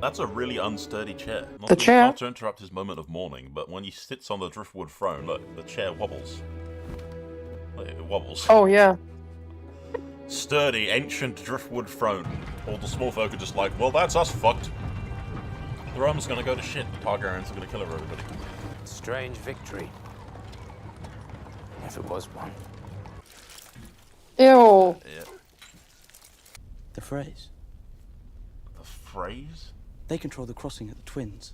That's a really unsturdy chair. The chair? Not to interrupt his moment of mourning, but when he sits on the driftwood throne, look, the chair wobbles. Look, it wobbles. Oh, yeah. Sturdy, ancient driftwood throne. All the small folk are just like, well, that's us fucked. The Rome's gonna go to shit. The Targaryens are gonna kill everybody. Strange victory. If it was one. Ew. Yeah. The Freys. The Freys? They control the crossing at the Twins.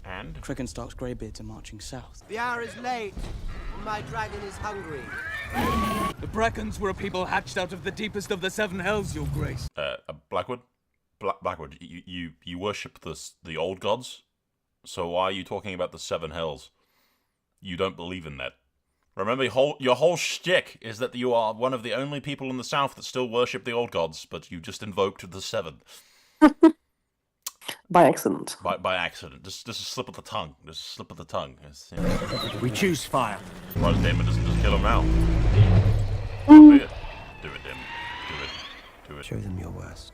And? Cregan Stark's greybeards are marching south. The hour is late, and my dragon is hungry. The Brackens were a people hatched out of the deepest of the seven hells, your grace. Blackwood? Blackwood, you worship the old gods? So why are you talking about the seven hells? You don't believe in that. Remember, your whole shtick is that you are one of the only people in the South that still worship the old gods, but you just invoked the seven. By accident. By accident. Just a slip of the tongue. Just a slip of the tongue. It's, you know. We choose fire. Surprised Daemon doesn't just kill him now. Do it, Daemon. Do it. Show them your worst.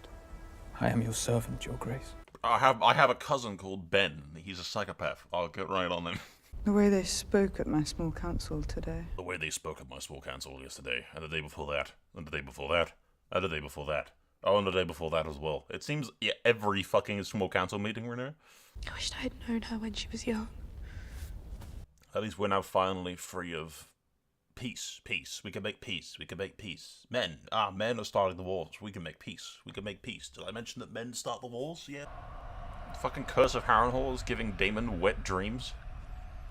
I am your servant, your grace. I have a cousin called Ben. He's a psychopath. I'll get right on him. The way they spoke at my small council today. The way they spoke at my small council yesterday, and the day before that, and the day before that, and the day before that. Oh, and the day before that as well. It seems every fucking small council meeting, Rhaenyra. I wished I had known her when she was young. At least we're now finally free of peace. Peace. We can make peace. We can make peace. Men. Men are starting the wars. We can make peace. We can make peace. Did I mention that men start the wars? Yeah. The fucking Curse of Harrenhal is giving Daemon wet dreams.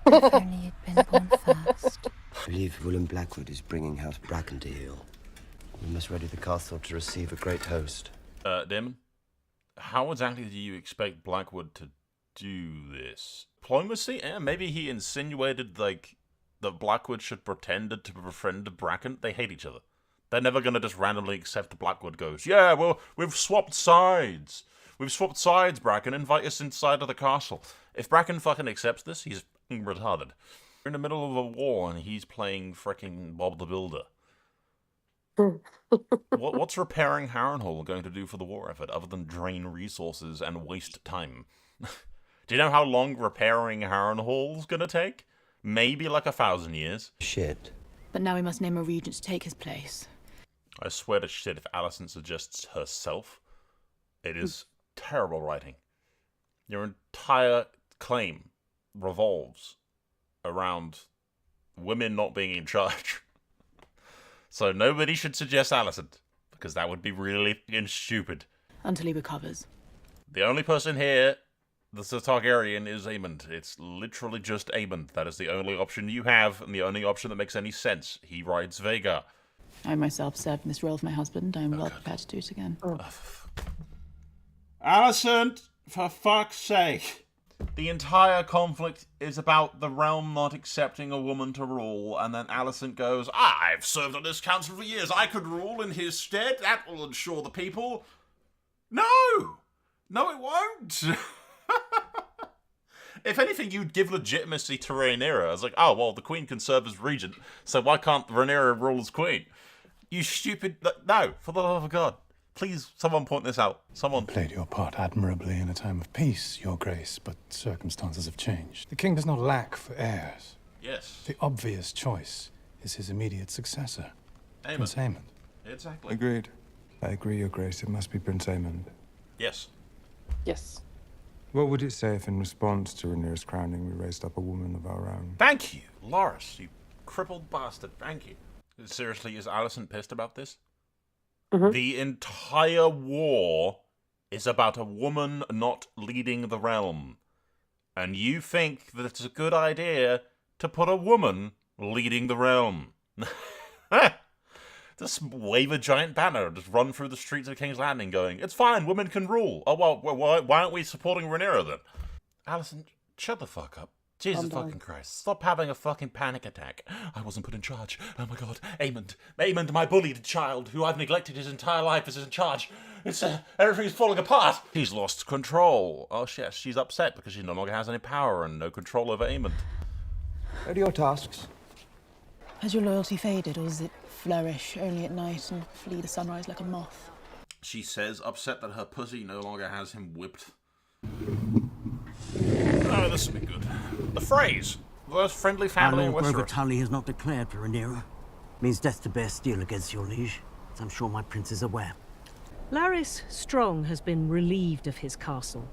If only you'd been born first. I believe Willem Blackwood is bringing House Bracken to heel. We must ready the castle to receive a great host. Daemon, how exactly do you expect Blackwood to do this? Diplomacy? Maybe he insinuated, like, that Blackwood should pretend to befriend Bracken. They hate each other. They're never gonna just randomly accept Blackwood goes, yeah, well, we've swapped sides. We've swapped sides, Bracken. Invite us inside of the castle. If Bracken fucking accepts this, he's retarded. We're in the middle of a war and he's playing fricking Bob the Builder. What's repairing Harrenhal going to do for the war effort other than drain resources and waste time? Do you know how long repairing Harrenhal's gonna take? Maybe like 1,000 years. Shit. But now we must name a regent to take his place. I swear to shit if Alicent suggests herself. It is terrible writing. Your entire claim revolves around women not being in charge. So nobody should suggest Alicent, because that would be really stupid. Until he recovers. The only person here that's a Targaryen is Aemond. It's literally just Aemond. That is the only option you have, and the only option that makes any sense. He rides Vhagar. I myself served in this role for my husband. I am well prepared to do it again. Alicent, for fuck's sake. The entire conflict is about the realm not accepting a woman to rule, and then Alicent goes, I've served on this council for years, I could rule in his stead, that will ensure the people. No! No, it won't! If anything, you'd give legitimacy to Rhaenyra. It's like, oh, well, the queen can serve as regent, so why can't Rhaenyra rule as queen? You stupid... No, for the love of God. Please, someone point this out. Someone. You played your part admirably in a time of peace, your grace, but circumstances have changed. The king does not lack for heirs. Yes. The obvious choice is his immediate successor, Prince Aemond. Exactly. Agreed. I agree, your grace. It must be Prince Aemond. Yes. Yes. What would it say if in response to Rhaenyra's crowning we raised up a woman of our own? Thank you, Loras, you crippled bastard. Thank you. Seriously, is Alicent pissed about this? Mm-hmm. The entire war is about a woman not leading the realm. And you think that it's a good idea to put a woman leading the realm. Just wave a giant banner, just run through the streets of King's Landing going, it's fine, women can rule. Oh, well, why aren't we supporting Rhaenyra then? Alicent, shut the fuck up. Jesus fucking Christ. Stop having a fucking panic attack. I wasn't put in charge. Oh my god. Aemond, my bullied child, who I've neglected his entire life, is in charge. It's, everything's falling apart. He's lost control. Oh shit, she's upset because she no longer has any power and no control over Aemond. What are your tasks? Has your loyalty faded, or does it flourish only at night and flee the sunrise like a moth? She says, upset that her pussy no longer has him whipped. Oh, this will be good. The Freys, the most friendly family in Lord Grover Westeros. Tully has not declared for Rhaenyra. Means death to bear steel against your liege, as I'm sure my prince is aware. Larys Strong has been relieved of his castle.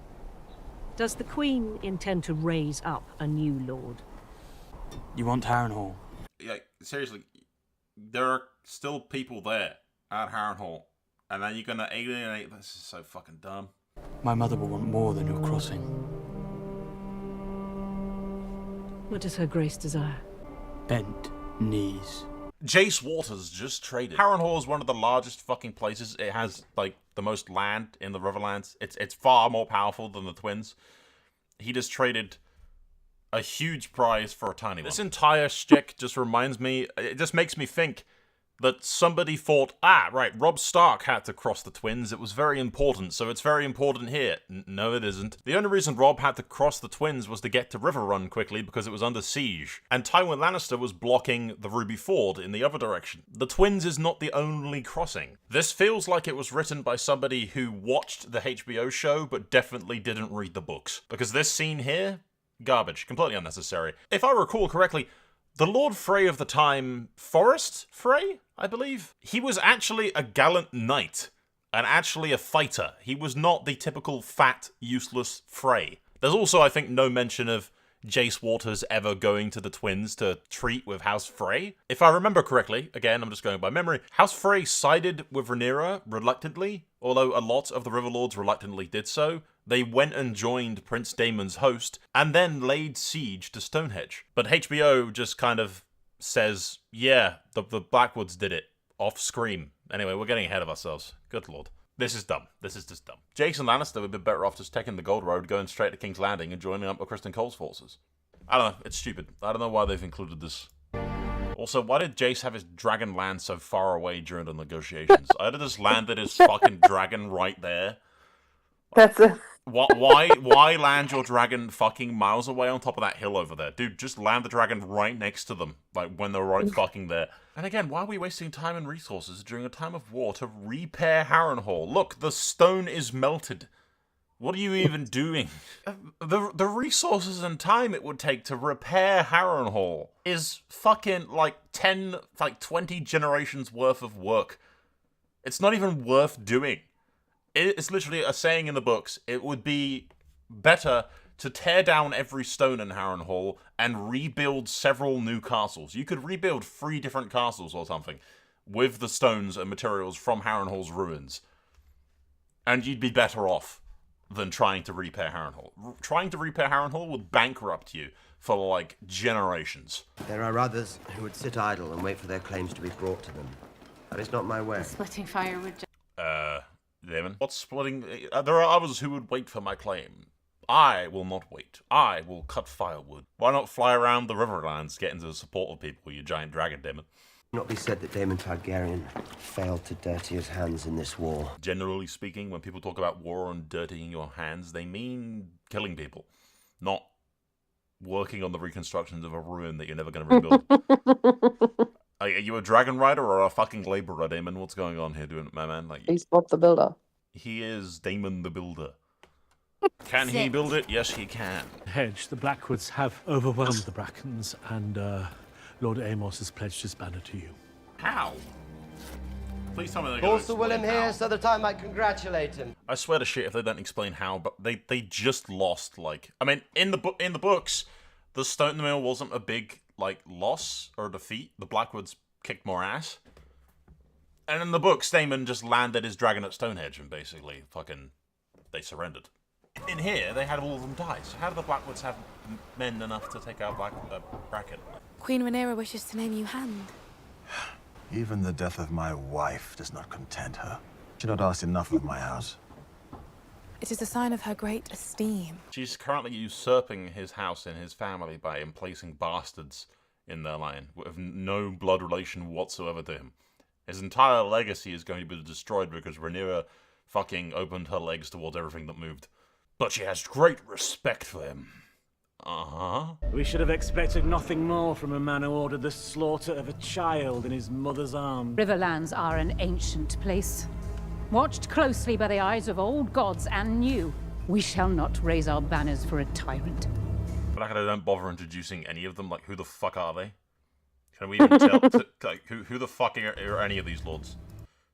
Does the Queen intend to raise up a new lord? You want Harrenhal? Like, seriously, there are still people there at Harrenhal, and then you're gonna alienate. This is so fucking dumb. My mother will want more than your crossing. What does her grace desire? Bent knees. Jace Waters just traded. Harrenhal is one of the largest fucking places. It has, like, the most land in the Riverlands. It's far more powerful than the Twins. He just traded a huge prize for a tiny one. This entire shtick just reminds me, it just makes me think that somebody thought, right, Robb Stark had to cross the Twins. It was very important, so it's very important here. No, it isn't. The only reason Robb had to cross the Twins was to get to Riverrun quickly because it was under siege. And Tywin Lannister was blocking the Ruby Ford in the other direction. The Twins is not the only crossing. This feels like it was written by somebody who watched the HBO show but definitely didn't read the books. Because this scene here, garbage. Completely unnecessary. If I recall correctly, the Lord Frey of the time, Forrest Frey, I believe, he was actually a gallant knight and actually a fighter. He was not the typical fat, useless Frey. There's also, I think, no mention of Jace Waters ever going to the Twins to treat with House Frey. If I remember correctly, again, I'm just going by memory, House Frey sided with Rhaenyra reluctantly, although a lot of the Riverlords reluctantly did so. They went and joined Prince Daemon's host, and then laid siege to Stonehenge. But HBO just kind of says, yeah, the Blackwoods did it, off-screen. Anyway, we're getting ahead of ourselves. Good lord. This is dumb. This is just dumb. Jason Lannister would be better off just taking the Gold Road, going straight to King's Landing, and joining up with Kristen Cole's forces. I don't know, it's stupid. I don't know why they've included this. Also, why did Jace have his dragon land so far away during the negotiations? I'd have just landed his fucking dragon right there. That's a... Why land your dragon fucking miles away on top of that hill over there? Dude, just land the dragon right next to them, like when they're right fucking there. And again, why are we wasting time and resources during a time of war to repair Harrenhal? Look, the stone is melted. What are you even doing? The resources and time it would take to repair Harrenhal is fucking like 20 generations worth of work. It's not even worth doing. It's literally a saying in the books. It would be better to tear down every stone in Harrenhal and rebuild several new castles. You could rebuild 3 different castles or something with the stones and materials from Harrenhal's ruins. And you'd be better off than trying to repair Harrenhal. Trying to repair Harrenhal would bankrupt you for, like, generations. There are others who would sit idle and wait for their claims to be brought to them. That is not my way. Splitting firewood. Damon, what's splitting? There are others who would wait for my claim. I will not wait. I will cut firewood. Why not fly around the Riverlands, get into the support of people, you giant dragon, Damon? Not be said that Daemon Targaryen failed to dirty his hands in this war. Generally speaking, when people talk about war and dirtying your hands, they mean killing people, not working on the reconstructions of a ruin that you're never going to rebuild. Are you a dragon rider or a fucking laborer, Daemon? What's going on here, my man? Like, He's Bob the Builder. He is Daemon the Builder. Can he build it? Yes, he can. Hedge, the Blackwoods have overwhelmed the Brackens, and Lord Amos has pledged his banner to you. How? Please tell me they're Call Sir going to Willem here so that I might congratulate him. I swear to shit if they don't explain how, but they just lost, like... I mean, in the books, the Stone Mill wasn't a big, like, loss or defeat. The Blackwoods kicked more ass. And in the books, Daemon just landed his dragon at Stonehenge and basically fucking... they surrendered. In here, they had all of them die. So how do the Blackwoods have men enough to take out Bracken? Queen Rhaenyra wishes to name you hand. Even the death of my wife does not content her. She not asked enough of my house. It is a sign of her great esteem. She's currently usurping his house and his family by emplacing bastards in their line with no blood relation whatsoever to him. His entire legacy is going to be destroyed because Rhaenyra fucking opened her legs towards everything that moved. But she has great respect for him. Uh-huh. We should have expected nothing more from a man who ordered the slaughter of a child in his mother's arms. Riverlands are an ancient place, watched closely by the eyes of old gods and new. We shall not raise our banners for a tyrant. But I don't bother introducing any of them. Like, who the fuck are they? Can we even tell? Like, who the fuck are any of these lords?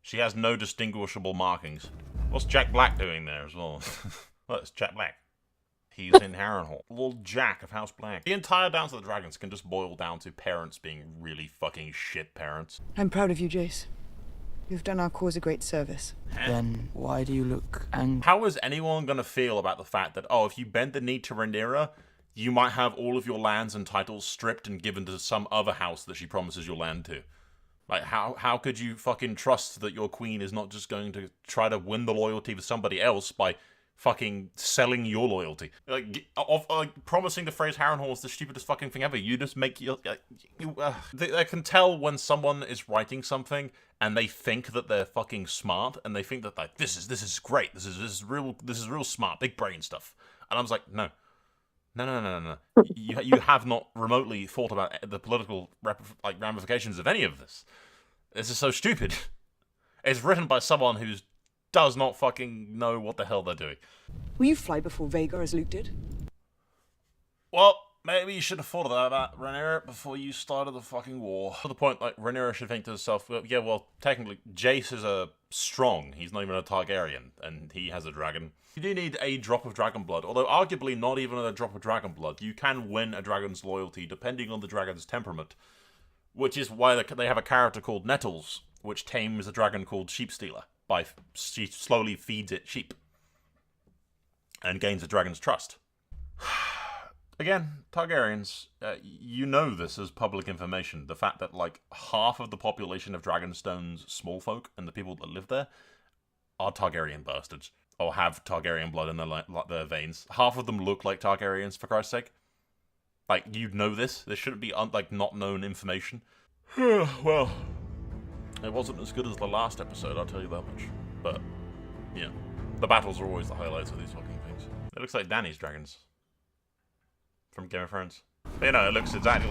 She has no distinguishable markings. What's Jack Black doing there as well? Well, it's Jack Black. He's in Harrenhal. Lord Jack of House Black. The entire Dance of the Dragons can just boil down to parents being really fucking shit parents. I'm proud of you, Jace. You've done our cause a great service. Then why do you look angry? How is anyone going to feel about the fact that, oh, if you bend the knee to Rhaenyra, you might have all of your lands and titles stripped and given to some other house that she promises your land to? Like, how could you fucking trust that your queen is not just going to try to win the loyalty of somebody else by fucking selling your loyalty? Like, promising to Frey's Harrenhal is the stupidest fucking thing ever. You just make your... They can tell when someone is writing something and they think that they're fucking smart, and they think that, like, this is great, this is real smart, big brain stuff. And I was like, no. No. You have not remotely thought about the political ramifications of any of this. This is so stupid. It's written by someone who does not fucking know what the hell they're doing. Will you fly before Vhagar as Luke did? Well, maybe you should have thought of that, Rhaenyra, before you started the fucking war. To the point, like, Rhaenyra should think to herself, well, yeah, well, technically, Jace is a strong. He's not even a Targaryen, and he has a dragon. You do need a drop of dragon blood, although arguably not even a drop of dragon blood. You can win a dragon's loyalty depending on the dragon's temperament, which is why they have a character called Nettles, which tames a dragon called Sheepstealer. She slowly feeds it sheep and gains a dragon's trust. Again, Targaryens, you know this as public information. The fact that, like, half of the population of Dragonstone's small folk and the people that live there are Targaryen bastards, or have Targaryen blood in their veins. Half of them look like Targaryens, for Christ's sake. Like, you'd know this. This shouldn't be, like, not known information. Well, it wasn't as good as the last episode, I'll tell you that much. But, yeah. The battles are always the highlights of these fucking things. It looks like Dany's dragons. From Game of Thrones. But, you know, it looks exactly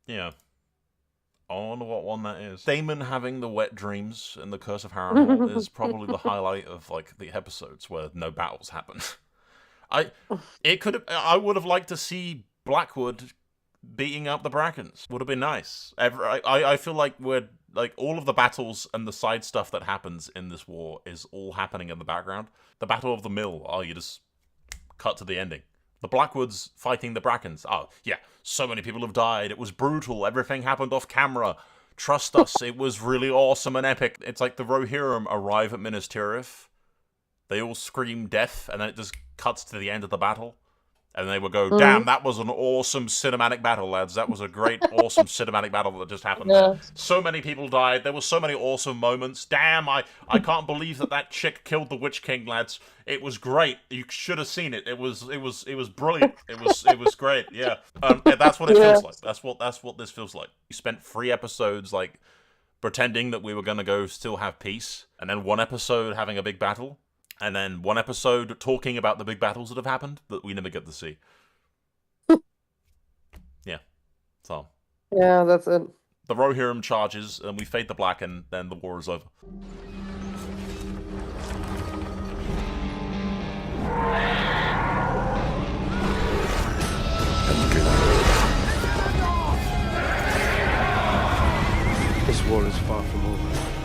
yeah. I wonder what one that is. Daemon having the wet dreams in the Curse of Harrenhal is probably the highlight of, like, the episodes where no battles happen. I would have liked to see Blackwood beating up the Brackens. Would have been nice. I feel like all of the battles and the side stuff that happens in this war is all happening in the background. The Battle of the Mill, you just cut to the ending. The Blackwoods fighting the Brackens. Oh, yeah, so many people have died. It was brutal. Everything happened off camera. Trust us, it was really awesome and epic. It's like the Rohirrim arrive at Minas Tirith. They all scream death, and then it just cuts to the end of the battle. And they would go, damn, that was an awesome cinematic battle, lads. That was a great, awesome cinematic battle that just happened there. So many people died. There were so many awesome moments. Damn, I can't believe that chick killed the Witch King, lads. It was great. You should have seen it. It was brilliant. It was great. Yeah. That's what it feels like. That's what this feels like. You spent 3 episodes, like, pretending that we were going to go still have peace, and then 1 episode having a big battle. And then 1 episode talking about the big battles that have happened that we never get to see. Yeah. So. Yeah, that's it. The Rohirrim charges, and we fade to black, and then the war is over. This war is far from over.